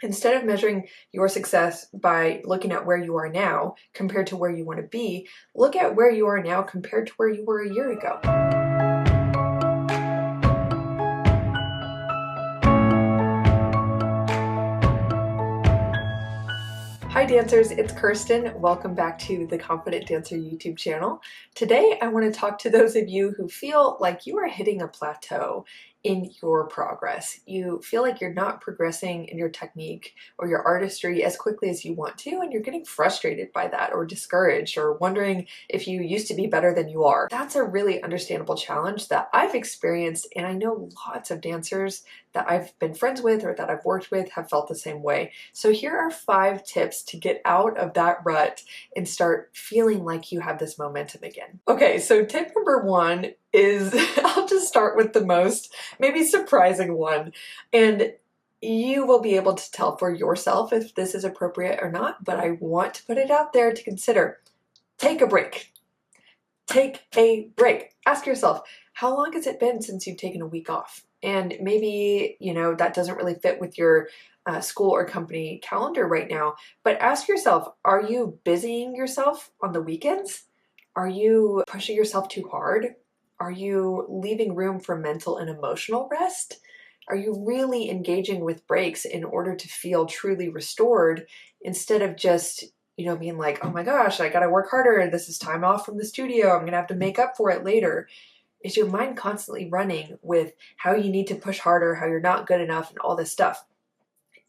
Instead of measuring your success by looking at where you are now compared to where you want to be, look at where you are now compared to where you were a year ago. Hi dancers, it's Kirsten. Welcome back to the Confident Dancer YouTube channel. Today I want to talk to those of you who feel like you are hitting a plateau in your progress. You feel like you're not progressing in your technique or your artistry as quickly as you want to, and you're getting frustrated by that or discouraged or wondering if you used to be better than you are. That's a really understandable challenge that I've experienced, and I know lots of dancers that I've been friends with or that I've worked with have felt the same way. So here are 5 tips to get out of that rut and start feeling like you have this momentum again. Okay, so tip number 1 is, I'll just start with the most maybe surprising one, and you will be able to tell for yourself if this is appropriate or not, but I want to put it out there to consider. Take a break. Take a break. Ask yourself, how long has it been since you've taken a week off? And maybe, that doesn't really fit with your school or company calendar right now, but ask yourself, are you busying yourself on the weekends? Are you pushing yourself too hard? Are you leaving room for mental and emotional rest? Are you really engaging with breaks in order to feel truly restored instead of just, being like, oh my gosh, I gotta work harder. This is time off from the studio. I'm gonna have to make up for it later. Is your mind constantly running with how you need to push harder, how you're not good enough, and all this stuff?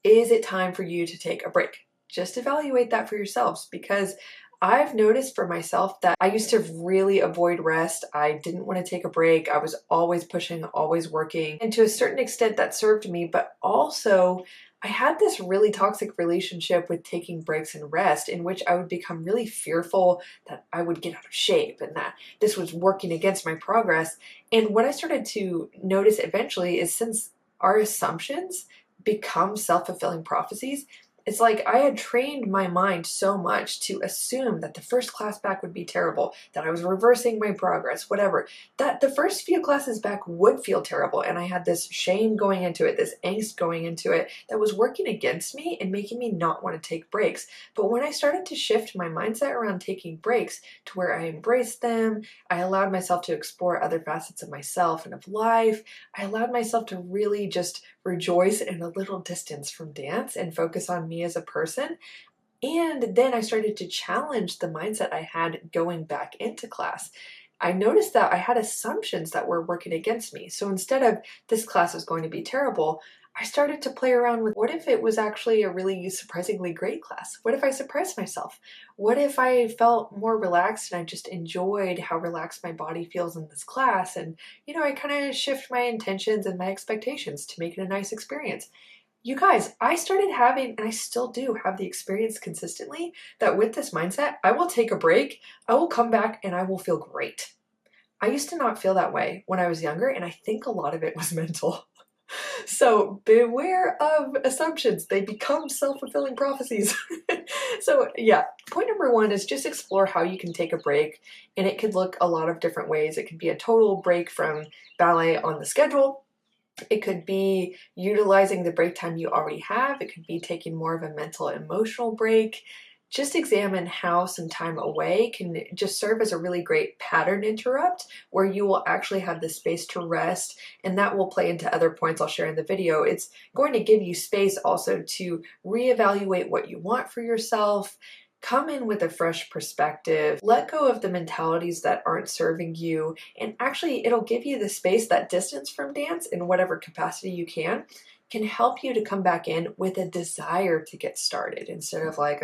Is it time for you to take a break? Just evaluate that for yourselves, because I've noticed for myself that I used to really avoid rest. I didn't want to take a break. I was always pushing, always working. And to a certain extent that served me, but also I had this really toxic relationship with taking breaks and rest, in which I would become really fearful that I would get out of shape and that this was working against my progress. And what I started to notice eventually is, since our assumptions become self-fulfilling prophecies, it's like I had trained my mind so much to assume that the first class back would be terrible, that I was reversing my progress, whatever, that the first few classes back would feel terrible. And I had this shame going into it, this angst going into it that was working against me and making me not want to take breaks. But when I started to shift my mindset around taking breaks to where I embraced them, I allowed myself to explore other facets of myself and of life. I allowed myself to really just rejoice in a little distance from dance and focus on me as a person. And then I started to challenge the mindset I had going back into class. I noticed that I had assumptions that were working against me. So instead of this class is going to be terrible, I started to play around with, what if it was actually a really surprisingly great class? What if I surprised myself? What if I felt more relaxed and I just enjoyed how relaxed my body feels in this class? And, I kind of shift my intentions and my expectations to make it a nice experience. You guys, I started having, and I still do have the experience consistently, that with this mindset, I will take a break, I will come back, and I will feel great. I used to not feel that way when I was younger, and I think a lot of it was mental. So beware of assumptions. They become self-fulfilling prophecies. So yeah, point number 1 is just explore how you can take a break. And it could look a lot of different ways. It could be a total break from ballet on the schedule. It could be utilizing the break time you already have. It could be taking more of a mental, emotional break. Just examine how some time away can just serve as a really great pattern interrupt, where you will actually have the space to rest, and that will play into other points I'll share in the video. It's going to give you space also to reevaluate what you want for yourself, come in with a fresh perspective, let go of the mentalities that aren't serving you, and actually it'll give you the space, that distance from dance in whatever capacity you can help you to come back in with a desire to get started, instead of like,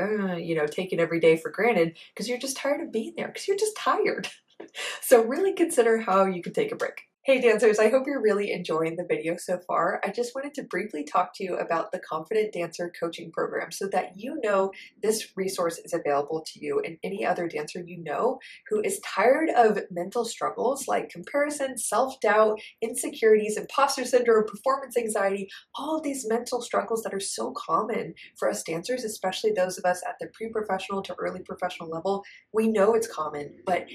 taking every day for granted because you're just tired of being there, because you're just tired. So really consider how you can take a break. Hey dancers, I hope you're really enjoying the video so far. I just wanted to briefly talk to you about the Confident Dancer Coaching Program so that you know this resource is available to you and any other dancer you know who is tired of mental struggles like comparison, self-doubt, insecurities, imposter syndrome, performance anxiety, all of these mental struggles that are so common for us dancers, especially those of us at the pre-professional to early professional level. We know it's common, but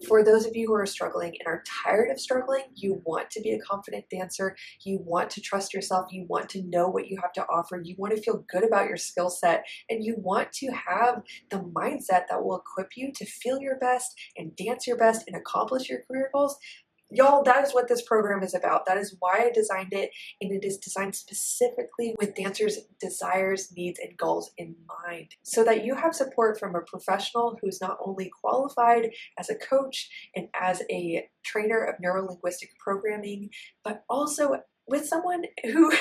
for those of you who are struggling and are tired of struggling, You want to be a confident dancer. You want to trust yourself. You want to know what you have to offer. You want to feel good about your skill set, and you want to have the mindset that will equip you to feel your best and dance your best and accomplish your career goals. Y'all, that is what this program is about. That is why I designed it, and it is designed specifically with dancers' desires, needs, and goals in mind, so that you have support from a professional who's not only qualified as a coach and as a trainer of neuro-linguistic programming, but also with someone who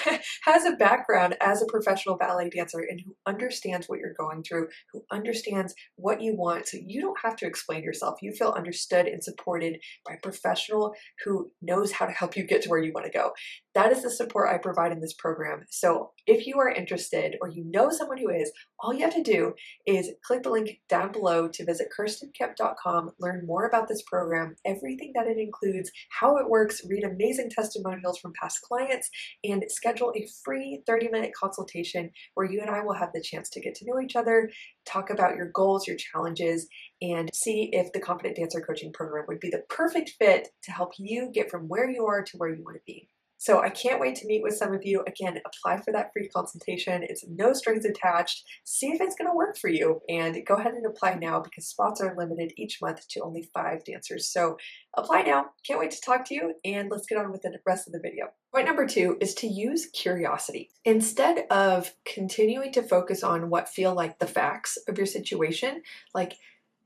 has a background as a professional ballet dancer and who understands what you're going through, who understands what you want. So you don't have to explain yourself. You feel understood and supported by a professional who knows how to help you get to where you want to go. That is the support I provide in this program. So if you are interested, or you know someone who is, all you have to do is click the link down below to visit kirstenkemp.com, learn more about this program, everything that it includes, how it works, read amazing testimonials from past clients, and schedule a free 30-minute consultation where you and I will have the chance to get to know each other, talk about your goals, your challenges, and see if the Confident Dancer Coaching Program would be the perfect fit to help you get from where you are to where you want to be. So I can't wait to meet with some of you. Again, apply for that free consultation. It's no strings attached. See if it's going to work for you, and go ahead and apply now, because spots are limited each month to only 5 dancers. So apply now. Can't wait to talk to you, and let's get on with the rest of the video. Point number 2 is to use curiosity. Instead of continuing to focus on what feel like the facts of your situation, like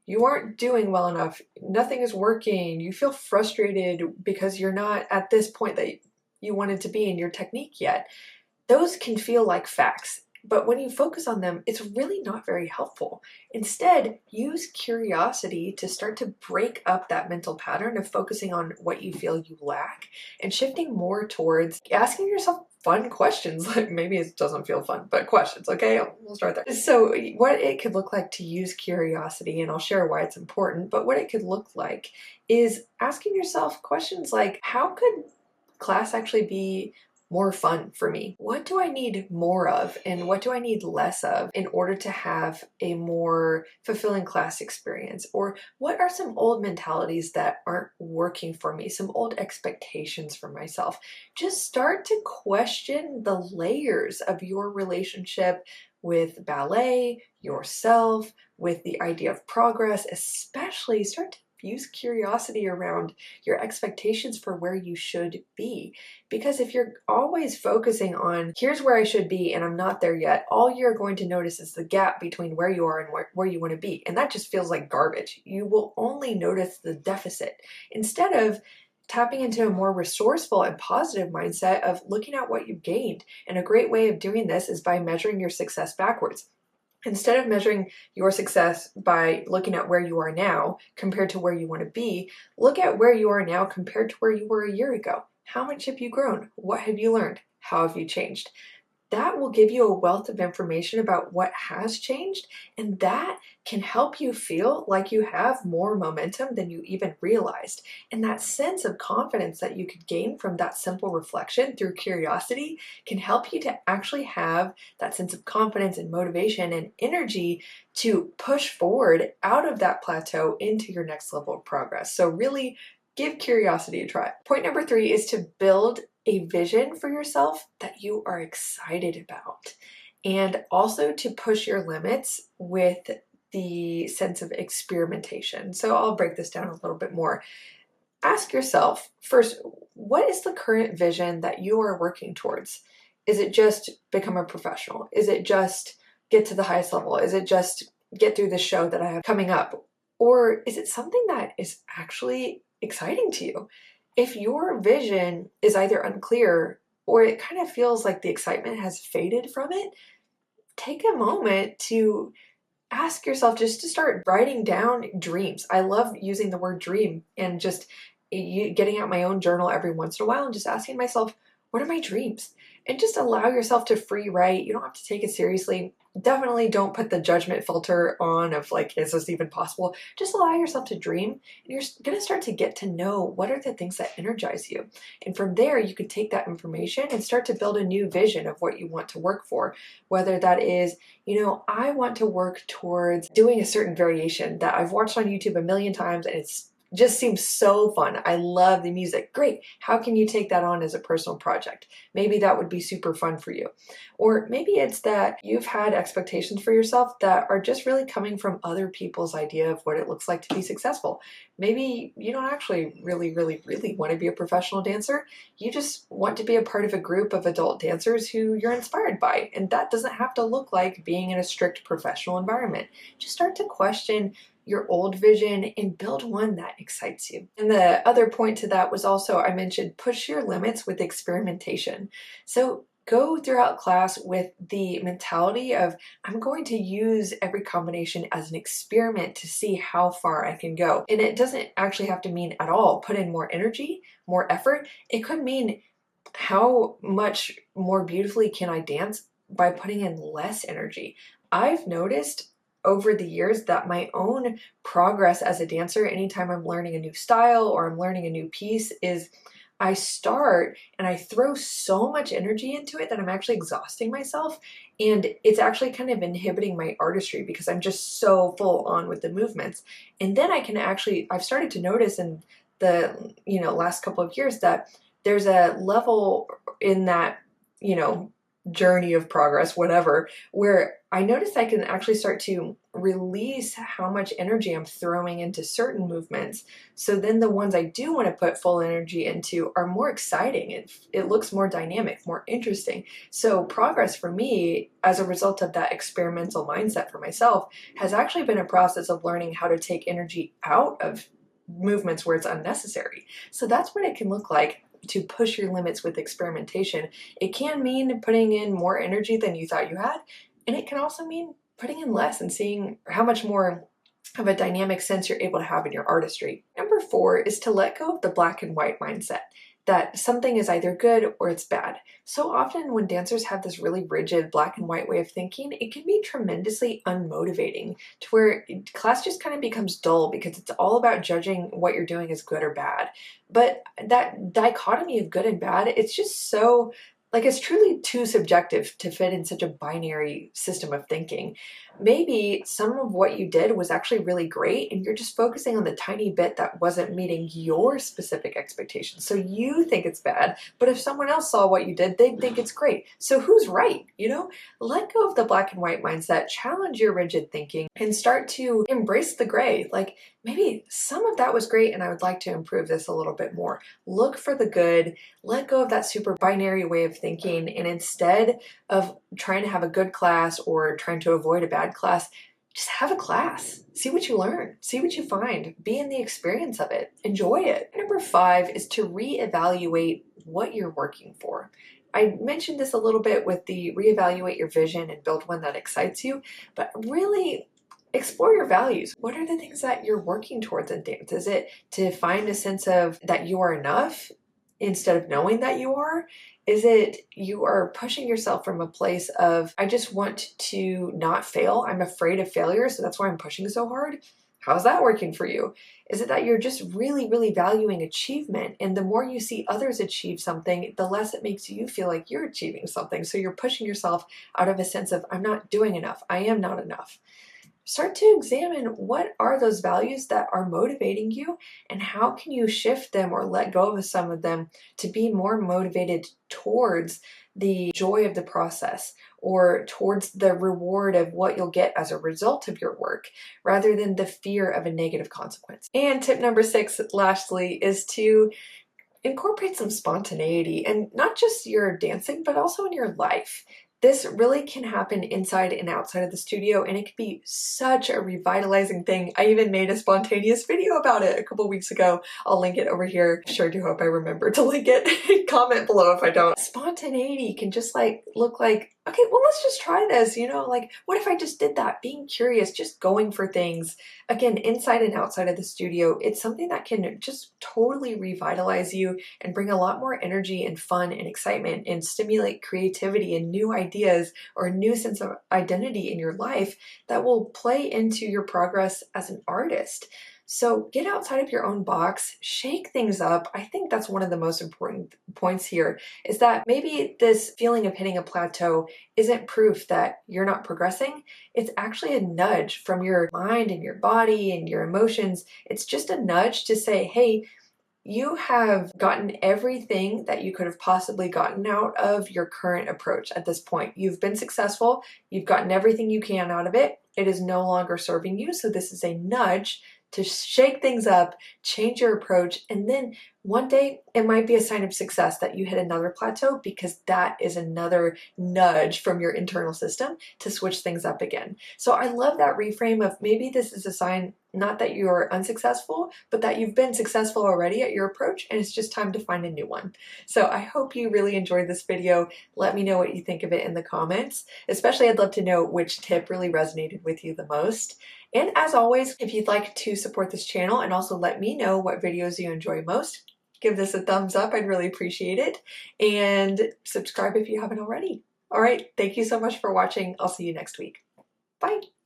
you aren't doing well enough, nothing is working, you feel frustrated because you're not at this point that you wanted to be in your technique yet. Those can feel like facts, but when you focus on them, it's really not very helpful. Instead, use curiosity to start to break up that mental pattern of focusing on what you feel you lack and shifting more towards asking yourself fun questions. Like, maybe it doesn't feel fun, but questions, okay? We'll start there. So what it could look like to use curiosity, and I'll share why it's important, but what it could look like is asking yourself questions like, how could class actually be more fun for me? What do I need more of, and what do I need less of in order to have a more fulfilling class experience? Or what are some old mentalities that aren't working for me, some old expectations for myself? Just start to question the layers of your relationship with ballet, yourself, with the idea of progress. Especially start to use curiosity around your expectations for where you should be. Because if you're always focusing on, here's where I should be and I'm not there yet, all you're going to notice is the gap between where you are and where you want to be. And that just feels like garbage. You will only notice the deficit. Instead of tapping into a more resourceful and positive mindset of looking at what you've gained. And a great way of doing this is by measuring your success backwards. Instead of measuring your success by looking at where you are now compared to where you want to be, look at where you are now compared to where you were a year ago. How much have you grown? What have you learned? How have you changed? That will give you a wealth of information about what has changed, and that can help you feel like you have more momentum than you even realized. And that sense of confidence that you could gain from that simple reflection through curiosity can help you to actually have that sense of confidence and motivation and energy to push forward out of that plateau into your next level of progress. So really give curiosity a try. Point number 3 is to build a vision for yourself that you are excited about, and also to push your limits with the sense of experimentation. So I'll break this down a little bit more. Ask yourself first, what is the current vision that you are working towards? Is it just become a professional? Is it just get to the highest level? Is it just get through the show that I have coming up? Or is it something that is actually exciting to you? If your vision is either unclear or it kind of feels like the excitement has faded from it, take a moment to ask yourself, just to start writing down dreams. I love using the word dream and just getting out my own journal every once in a while and just asking myself, what are my dreams? And just allow yourself to free write. You don't have to take it seriously. Definitely don't put the judgment filter on of like, is this even possible? Just allow yourself to dream, and you're going to start to get to know what are the things that energize you. And from there, you could take that information and start to build a new vision of what you want to work for. Whether that is, I want to work towards doing a certain variation that I've watched on YouTube a million times and it's just seems so fun. I love the music. Great. How can you take that on as a personal project? Maybe that would be super fun for you. Or maybe it's that you've had expectations for yourself that are just really coming from other people's idea of what it looks like to be successful. Maybe you don't actually really want to be a professional dancer. You just want to be a part of a group of adult dancers who you're inspired by. And that doesn't have to look like being in a strict professional environment. Just start to question your old vision and build one that excites you. And the other point to that was also, I mentioned, push your limits with experimentation. So go throughout class with the mentality of, I'm going to use every combination as an experiment to see how far I can go. And it doesn't actually have to mean at all put in more energy, more effort. It could mean how much more beautifully can I dance by putting in less energy. I've noticed over the years that my own progress as a dancer, anytime I'm learning a new style or I'm learning a new piece, is I start and I throw so much energy into it that I'm actually exhausting myself, and it's actually kind of inhibiting my artistry because I'm just so full on with the movements. And then I've started to notice in the last couple of years that there's a level in that journey of progress, whatever, where I notice I can actually start to release how much energy I'm throwing into certain movements. So then the ones I do want to put full energy into are more exciting. It looks more dynamic, more interesting. So progress for me, as a result of that experimental mindset for myself, has actually been a process of learning how to take energy out of movements where it's unnecessary. So that's what it can look like to push your limits with experimentation. It can mean putting in more energy than you thought you had, and it can also mean putting in less and seeing how much more of a dynamic sense you're able to have in your artistry. Number 4 is to let go of the black and white mindset, that something is either good or it's bad. So often when dancers have this really rigid black and white way of thinking, it can be tremendously unmotivating, to where class just kind of becomes dull because it's all about judging what you're doing as good or bad. But that dichotomy of good and bad, it's just so, it's truly too subjective to fit in such a binary system of thinking. Maybe some of what you did was actually really great and you're just focusing on the tiny bit that wasn't meeting your specific expectations. So you think it's bad, but if someone else saw what you did, they'd think it's great. So who's right? Let go of the black and white mindset, challenge your rigid thinking, and start to embrace the gray. Like, maybe some of that was great and I would like to improve this a little bit more. Look for the good, let go of that super binary way of thinking, and instead of trying to have a good class or trying to avoid a bad class, just have a class. See what you learn, see what you find, be in the experience of it, enjoy it. Number 5 is to reevaluate what you're working for. I mentioned this a little bit with the reevaluate your vision and build one that excites you, but really explore your values. What are the things that you're working towards in dance? Is it to find a sense of that you are enough instead of knowing that you are? Is it you are pushing yourself from a place of, I just want to not fail. I'm afraid of failure, so that's why I'm pushing so hard? How's that working for you? Is it that you're just really valuing achievement, and the more you see others achieve something, the less it makes you feel like you're achieving something? So you're pushing yourself out of a sense of, I'm not doing enough, I am not enough. Start to examine what are those values that are motivating you, and how can you shift them or let go of some of them to be more motivated towards the joy of the process or towards the reward of what you'll get as a result of your work, rather than the fear of a negative consequence. And tip number 6, lastly, is to incorporate some spontaneity, and not just your dancing, but also in your life. This really can happen inside and outside of the studio, and it can be such a revitalizing thing. I even made a spontaneous video about it a couple weeks ago. I'll link it over here. Sure do hope I remember to link it. Comment below if I don't. Spontaneity can just look like, okay, well, let's just try this, what if I just did that? Being curious, just going for things. Again, inside and outside of the studio, it's something that can just totally revitalize you and bring a lot more energy and fun and excitement and stimulate creativity and new ideas or a new sense of identity in your life that will play into your progress as an artist. So get outside of your own box, shake things up. I think that's one of the most important points here is that maybe this feeling of hitting a plateau isn't proof that you're not progressing. It's actually a nudge from your mind and your body and your emotions. It's just a nudge to say, hey, you have gotten everything that you could have possibly gotten out of your current approach at this point. You've been successful. You've gotten everything you can out of it. It is no longer serving you. So this is a nudge to shake things up, change your approach, and then one day it might be a sign of success that you hit another plateau because that is another nudge from your internal system to switch things up again. So I love that reframe of maybe this is a sign not that you're unsuccessful, but that you've been successful already at your approach and it's just time to find a new one. So I hope you really enjoyed this video. Let me know what you think of it in the comments. Especially I'd love to know which tip really resonated with you the most. And as always, if you'd like to support this channel and also let me know what videos you enjoy most, give this a thumbs up. I'd really appreciate it. And subscribe if you haven't already. All right, thank you so much for watching. I'll see you next week. Bye.